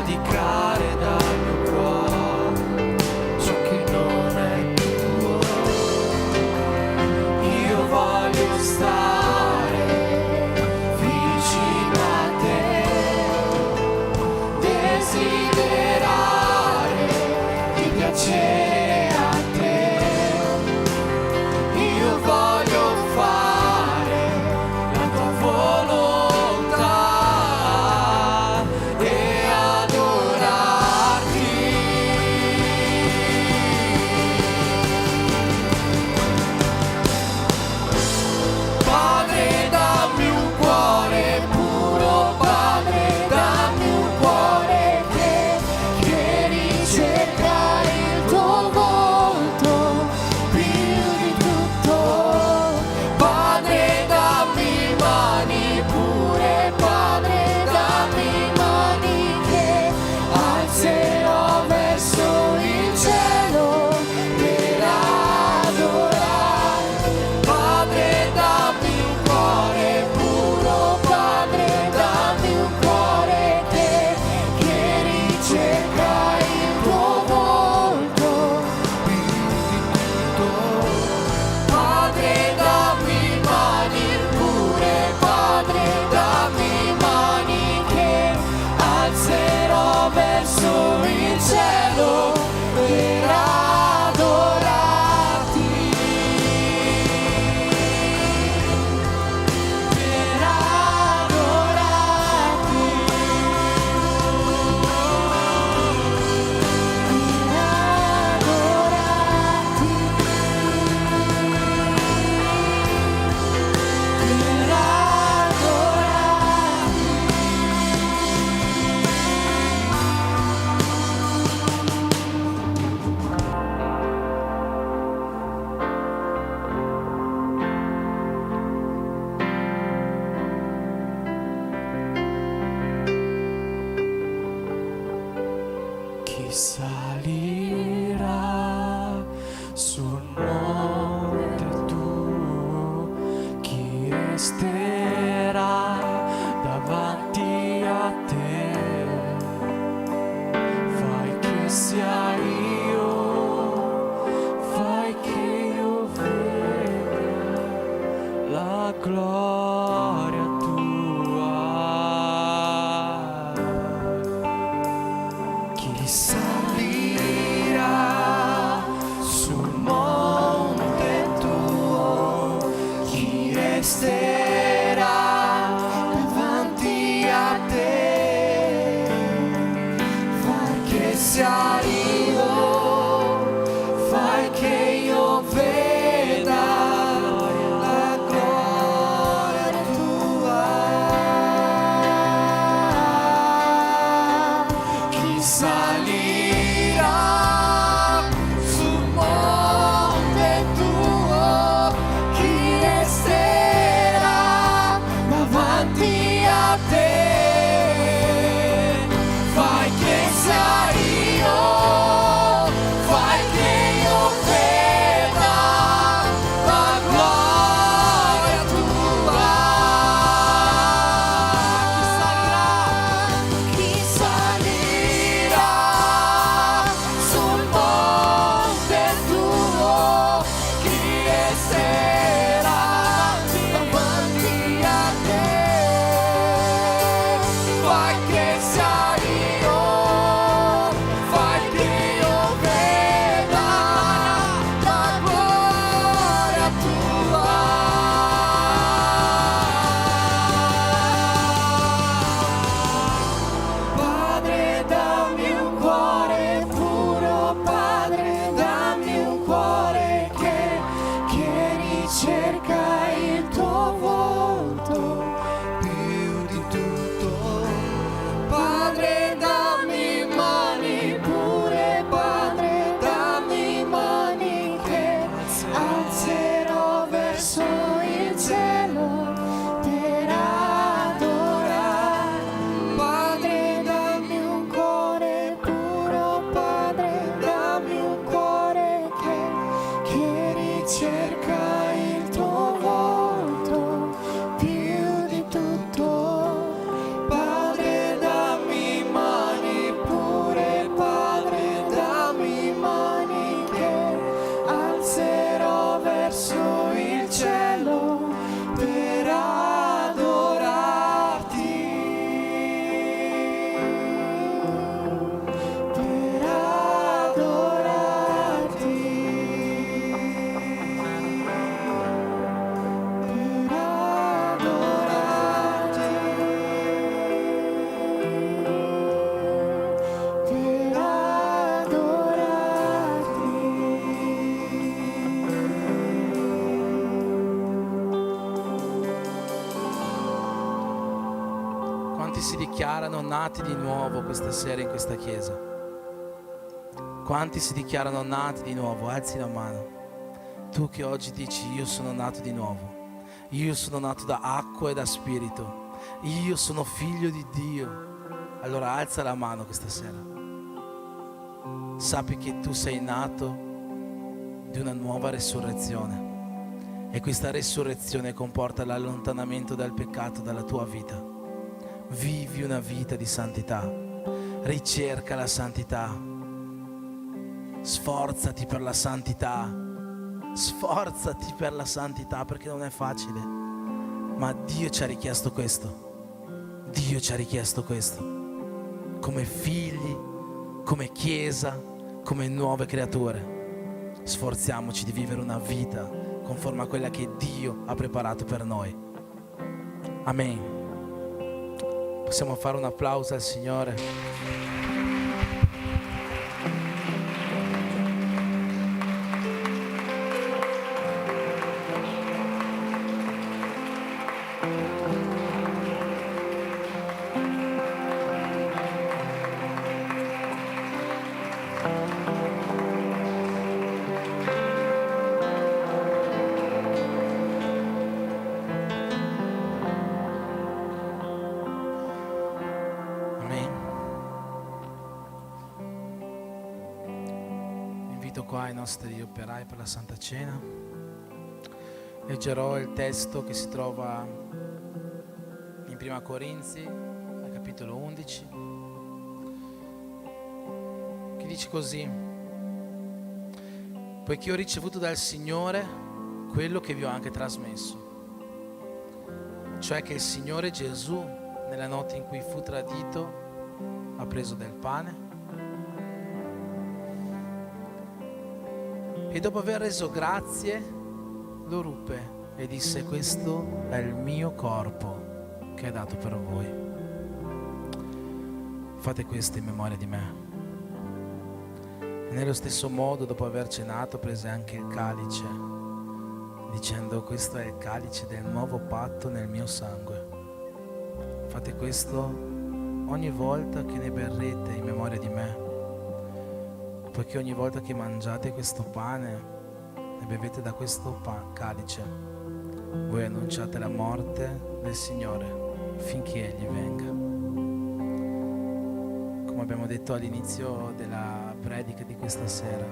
radicare dal mio cuore ciò che non è tuo. Io voglio stare vicino a te, desiderare di piacere a te. Io voglio fare la tua volontà e adorarti. Padre, dammi un cuore puro, Padre, dammi un cuore che ricerca il tuo volto più di tutto. Padre, dammi mani pure, Padre, dammi mani che alzerò verso il cielo per adorare. Padre, dammi un cuore puro, Padre, dammi un cuore che ricerca il tuo volto più di tutto. Padre, dammi mani pure, Padre, dammi mani che alzerò verso il cielo per adorarti. Per adorarti. Chi salirà sul monte tuo, chi resterà davanti a te. Fai che sia io, fai che io veda la gloria tua. Chi salirà sul monte tuo, chi resterà davanti a te. Fai che sia io, fai che io veda la gloria tua. Chi salirà sul monte tuo, chi resterà davanti a te. Fai che sia io, fai che io veda la gloria tua. Chi salirà dichiarano nati di nuovo questa sera in questa chiesa? Quanti si dichiarano nati di nuovo? Alzi la mano. Tu che oggi dici: io sono nato di nuovo, io sono nato da acqua e da spirito, io sono figlio di Dio. Allora alza la mano questa sera. Sappi che tu sei nato di una nuova risurrezione. E questa risurrezione comporta l'allontanamento dal peccato dalla tua vita. Vivi una vita di santità, ricerca la santità, sforzati per la santità, sforzati per la santità, perché non è facile, ma Dio ci ha richiesto questo. Dio ci ha richiesto questo, come figli, come chiesa, come nuove creature. Sforziamoci di vivere una vita conforme a quella che Dio ha preparato per noi. Amen. Possiamo fare un applauso al Signore. Qua i nostri operai per la Santa Cena. Leggerò il testo che si trova in Prima Corinzi, al capitolo 11, che dice così: poiché ho ricevuto dal Signore quello che vi ho anche trasmesso, cioè che il Signore Gesù, nella notte in cui fu tradito, ha preso del pane e dopo aver reso grazie lo ruppe e disse: questo è il mio corpo che è dato per voi. Fate questo in memoria di me. E nello stesso modo, dopo aver cenato, prese anche il calice, dicendo: questo è il calice del nuovo patto nel mio sangue. Fate questo ogni volta che ne berrete in memoria di me. Poiché ogni volta che mangiate questo pane e bevete da questo calice, voi annunciate la morte del Signore finché Egli venga. Come abbiamo detto all'inizio della predica di questa sera,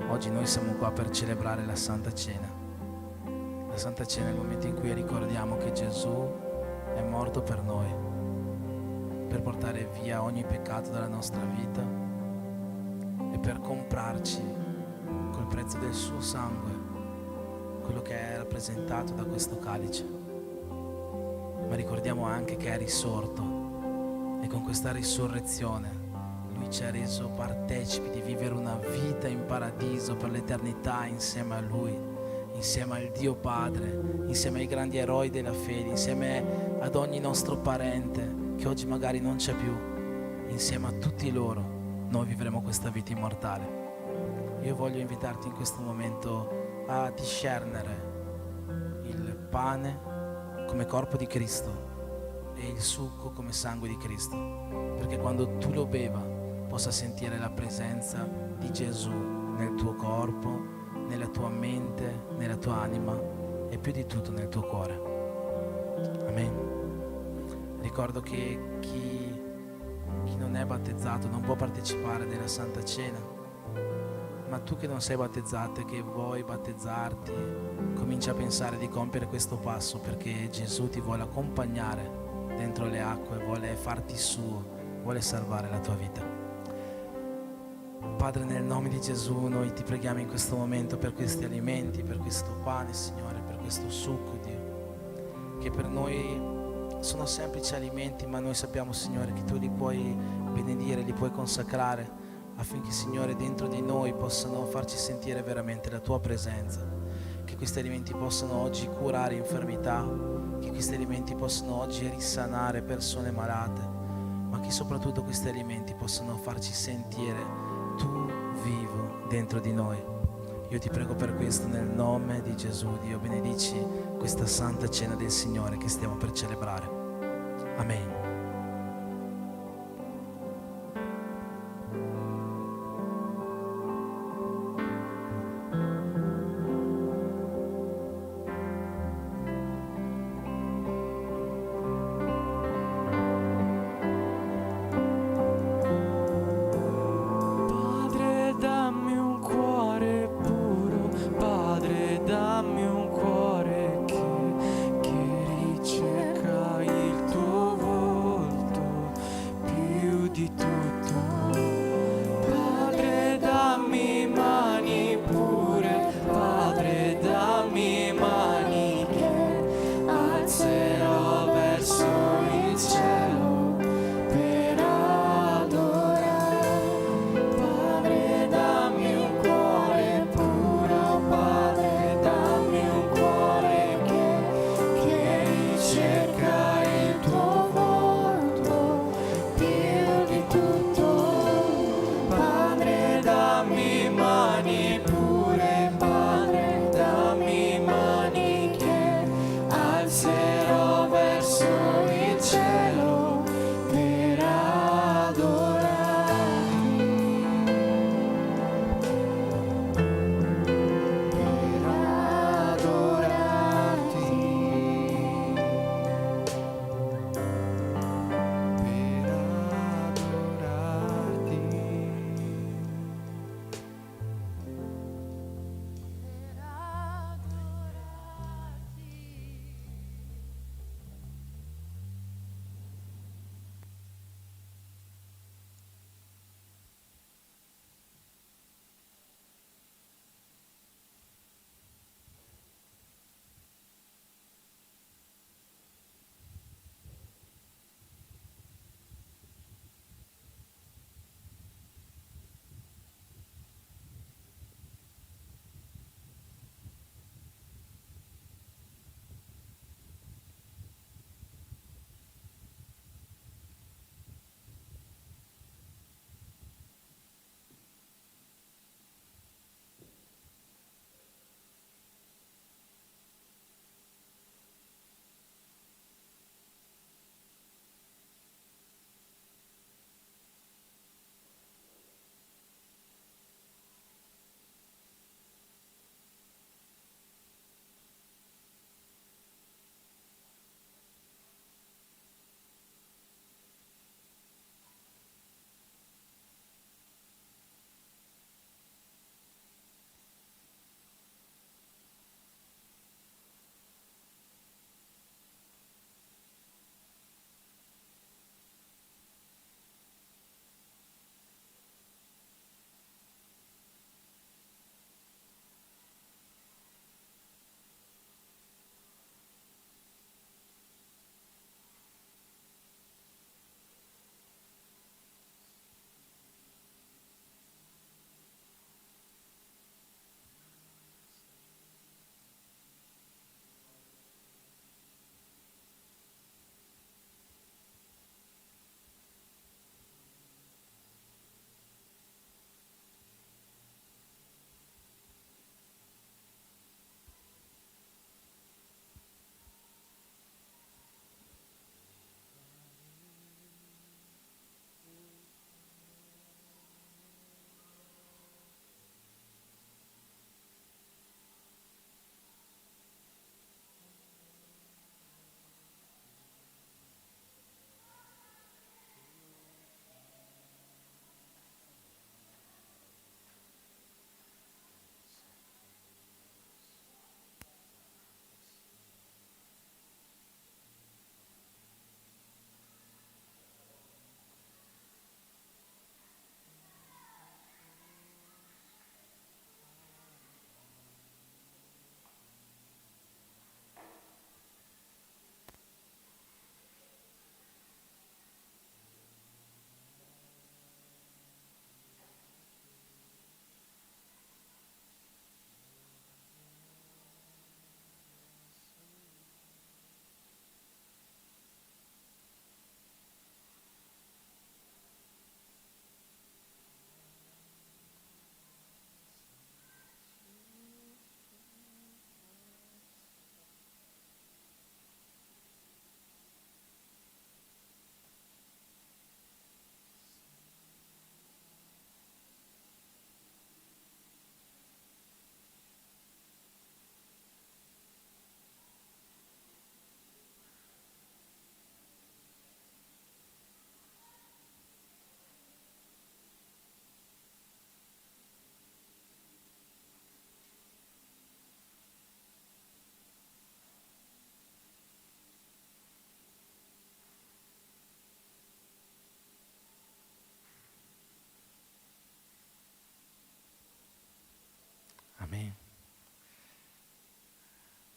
oggi noi siamo qua per celebrare la Santa Cena. La Santa Cena è il momento in cui ricordiamo che Gesù è morto per noi, per portare via ogni peccato dalla nostra vita, per comprarci col prezzo del suo sangue quello che è rappresentato da questo calice. Ma ricordiamo anche che è risorto e con questa risurrezione Lui ci ha reso partecipi di vivere una vita in paradiso per l'eternità insieme a Lui, insieme al Dio Padre, insieme ai grandi eroi della fede, insieme ad ogni nostro parente che oggi magari non c'è più. Insieme a tutti loro noi vivremo questa vita immortale. Io voglio invitarti in questo momento a discernere il pane come corpo di Cristo e il succo come sangue di Cristo, perché quando tu lo beva possa sentire la presenza di Gesù nel tuo corpo, nella tua mente, nella tua anima e più di tutto nel tuo cuore. Amen. Ricordo che chi non è battezzato non può partecipare della Santa Cena, ma tu che non sei battezzato e che vuoi battezzarti, comincia a pensare di compiere questo passo, perché Gesù ti vuole accompagnare dentro le acque, vuole farti suo, vuole salvare la tua vita. Padre, nel nome di Gesù noi ti preghiamo in questo momento per questi alimenti, per questo pane, Signore, per questo succo, Dio, che per noi sono semplici alimenti, ma noi sappiamo, Signore, che tu li puoi benedire, li puoi consacrare affinché, Signore, dentro di noi possano farci sentire veramente la tua presenza, che questi alimenti possano oggi curare infermità, che questi alimenti possano oggi risanare persone malate, ma che soprattutto questi alimenti possano farci sentire tu vivo dentro di noi. Io ti prego per questo nel nome di Gesù. Dio, benedici questa Santa Cena del Signore che stiamo per celebrare. Amen.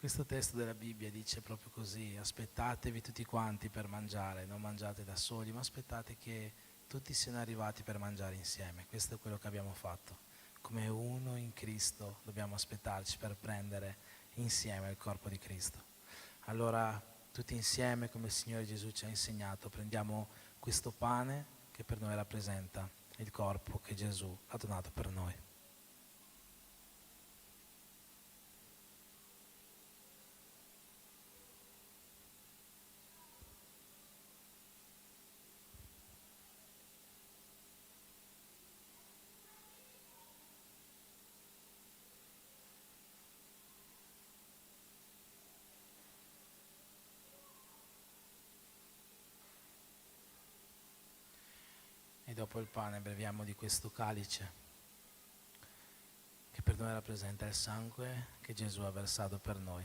Questo testo della Bibbia dice proprio così: aspettatevi tutti quanti per mangiare, non mangiate da soli, ma aspettate che tutti siano arrivati per mangiare insieme. Questo è quello che abbiamo fatto. Come uno in Cristo dobbiamo aspettarci per prendere insieme il corpo di Cristo. Allora, tutti insieme, come il Signore Gesù ci ha insegnato, prendiamo questo pane che per noi rappresenta il corpo che Gesù ha donato per noi. E dopo il pane beviamo di questo calice che per noi rappresenta il sangue che Gesù ha versato per noi,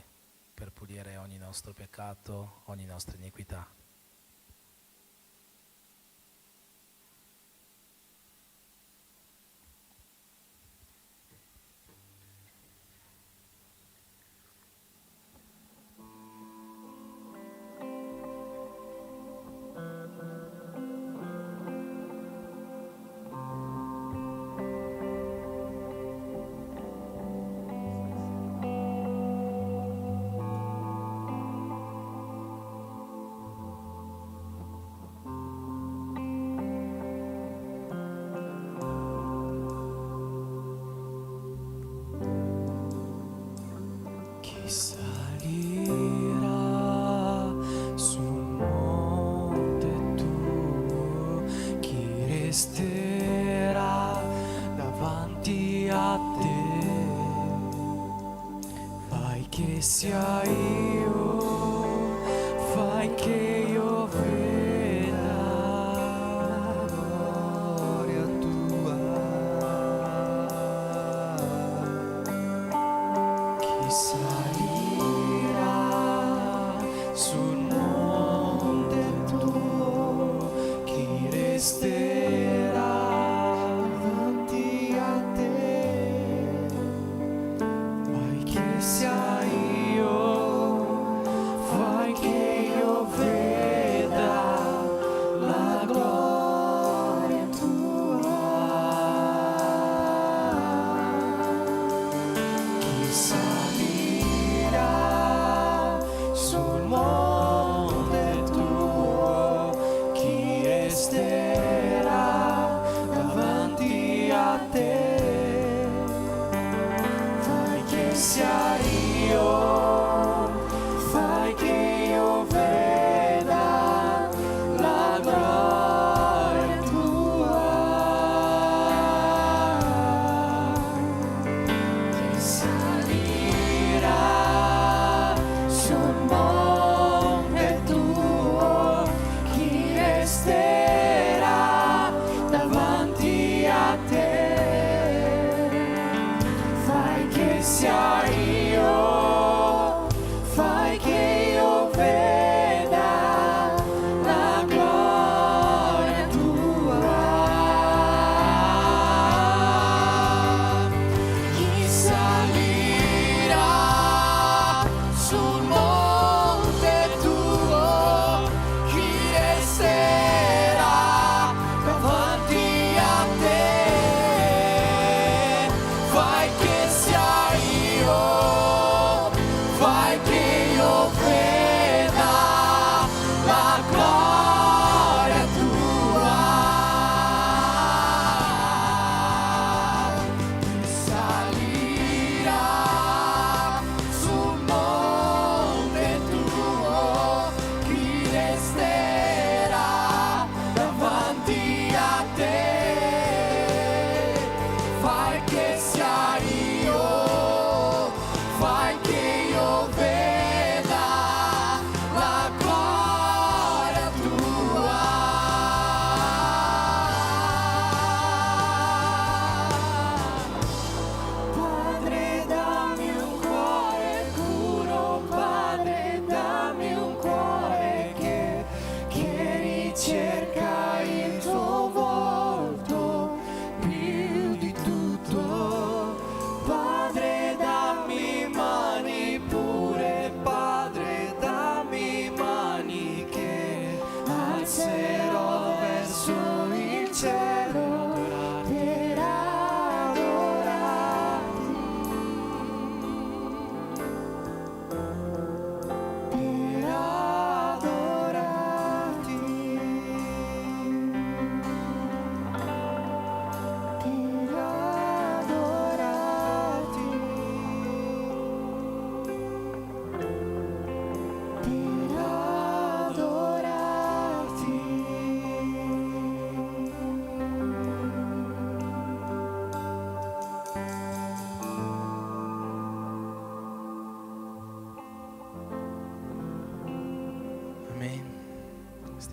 per pulire ogni nostro peccato, ogni nostra iniquità. Chi salirà sul monte tuo, chi resterà davanti a te, fai che sia io, fai che io veda la gloria tua. Chi salirà sul monte tuo, chi resterà davanti a te, fai che sia io,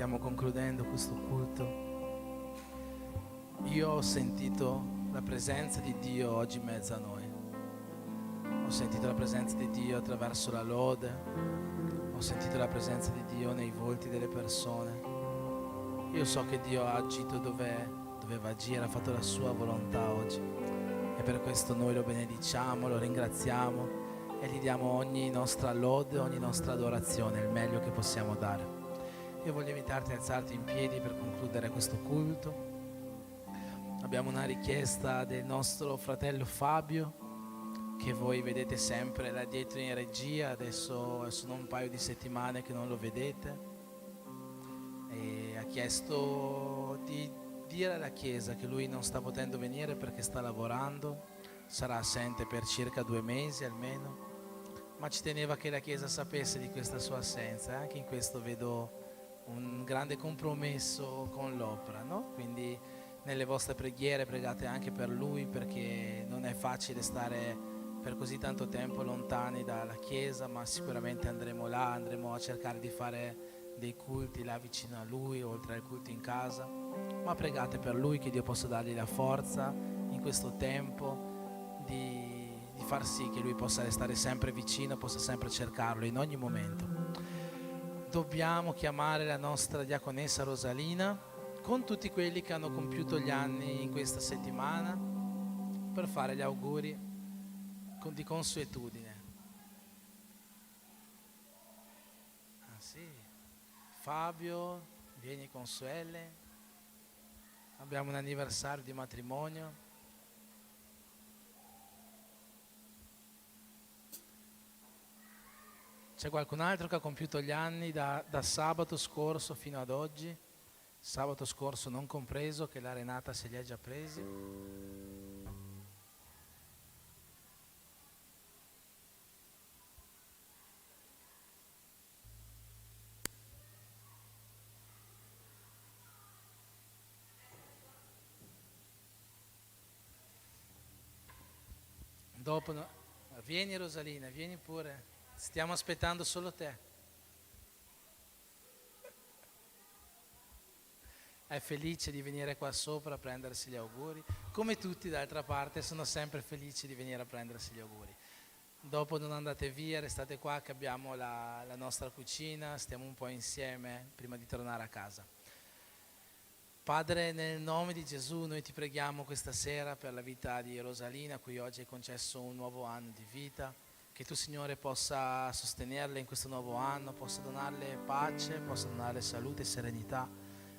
stiamo concludendo questo culto, io ho sentito la presenza di Dio oggi in mezzo a noi. Ho sentito la presenza di Dio attraverso la lode, ho sentito la presenza di Dio nei volti delle persone. Io so che Dio ha agito dove doveva agire, ha fatto la sua volontà oggi, e per questo noi lo benediciamo, lo ringraziamo e gli diamo ogni nostra lode, ogni nostra adorazione, il meglio che possiamo dare. Io voglio invitarti a alzarti in piedi per concludere questo culto. Abbiamo una richiesta del nostro fratello Fabio, che voi vedete sempre là dietro in regia. Adesso sono un paio di settimane che non lo vedete, e ha chiesto di dire alla Chiesa che lui non sta potendo venire perché sta lavorando, sarà assente per circa 2 mesi almeno, ma ci teneva che la Chiesa sapesse di questa sua assenza. Anche in questo vedo un grande compromesso con l'opera, no? Quindi nelle vostre preghiere pregate anche per lui, perché non è facile stare per così tanto tempo lontani dalla Chiesa, ma sicuramente andremo là, andremo a cercare di fare dei culti là vicino a lui, oltre al culto in casa. Ma pregate per lui, che Dio possa dargli la forza in questo tempo di far sì che lui possa restare sempre vicino, possa sempre cercarlo in ogni momento. Dobbiamo chiamare la nostra diaconessa Rosalina con tutti quelli che hanno compiuto gli anni in questa settimana, per fare gli auguri di consuetudine. Ah sì, Fabio, vieni Consuele, abbiamo un anniversario di matrimonio. C'è qualcun altro che ha compiuto gli anni da sabato scorso fino ad oggi? Sabato scorso non compreso, che la Renata se li ha già presi. Dopo no. Vieni Rosalina, vieni pure. Stiamo aspettando solo te. È felice di venire qua sopra a prendersi gli auguri, come tutti d'altra parte sono sempre felici di venire a prendersi gli auguri. Dopo non andate via, restate qua che abbiamo la nostra cucina, stiamo un po' insieme prima di tornare a casa. Padre, nel nome di Gesù noi ti preghiamo questa sera per la vita di Rosalina, a cui oggi hai concesso un nuovo anno di vita. Che tu, Signore, possa sostenerle in questo nuovo anno, possa donarle pace, possa donarle salute e serenità,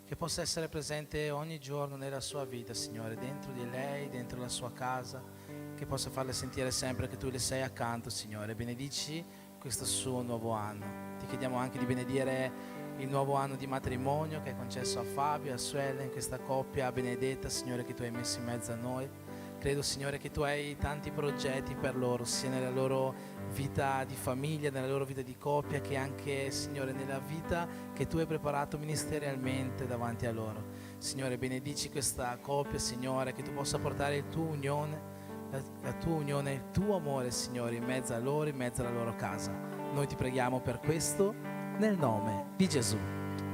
che possa essere presente ogni giorno nella sua vita, Signore, dentro di lei, dentro la sua casa, che possa farle sentire sempre che tu le sei accanto, Signore. Benedici questo suo nuovo anno. Ti chiediamo anche di benedire il nuovo anno di matrimonio che hai concesso a Fabio e a Suelle, in questa coppia benedetta, Signore, che tu hai messo in mezzo a noi. Credo, Signore, che tu hai tanti progetti per loro, sia nella loro vita di famiglia, nella loro vita di coppia, che anche, Signore, nella vita che tu hai preparato ministerialmente davanti a loro. Signore, benedici questa coppia, Signore, che tu possa portare il tuo unione, la tua unione, il tuo amore, Signore, in mezzo a loro, in mezzo alla loro casa. Noi ti preghiamo per questo, nel nome di Gesù.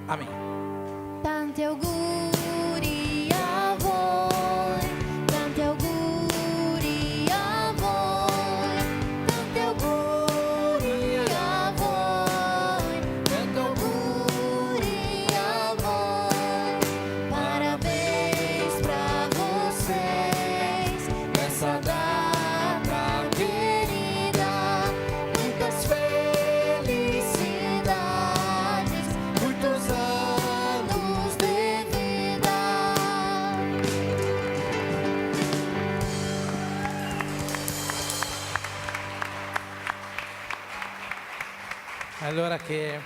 Amen. Tanti auguri a voi, tanti auguri a voi, tanti auguri a voi, tanti auguri a voi. Parabéns pra vocês nessa data querida, muitas felicidades, muitos anos de vida. Allora che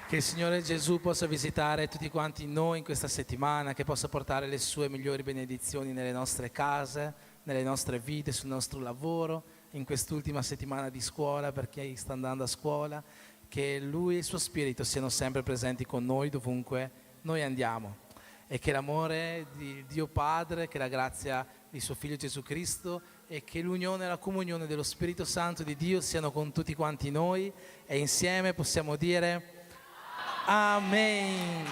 il Signore Gesù possa visitare tutti quanti noi in questa settimana, che possa portare le sue migliori benedizioni nelle nostre case, nelle nostre vite, sul nostro lavoro, in quest'ultima settimana di scuola per chi sta andando a scuola, che Lui e il suo Spirito siano sempre presenti con noi dovunque noi andiamo, e che l'amore di Dio Padre, che la grazia di suo Figlio Gesù Cristo e che l'unione e la comunione dello Spirito Santo di Dio siano con tutti quanti noi, e insieme possiamo dire Amen.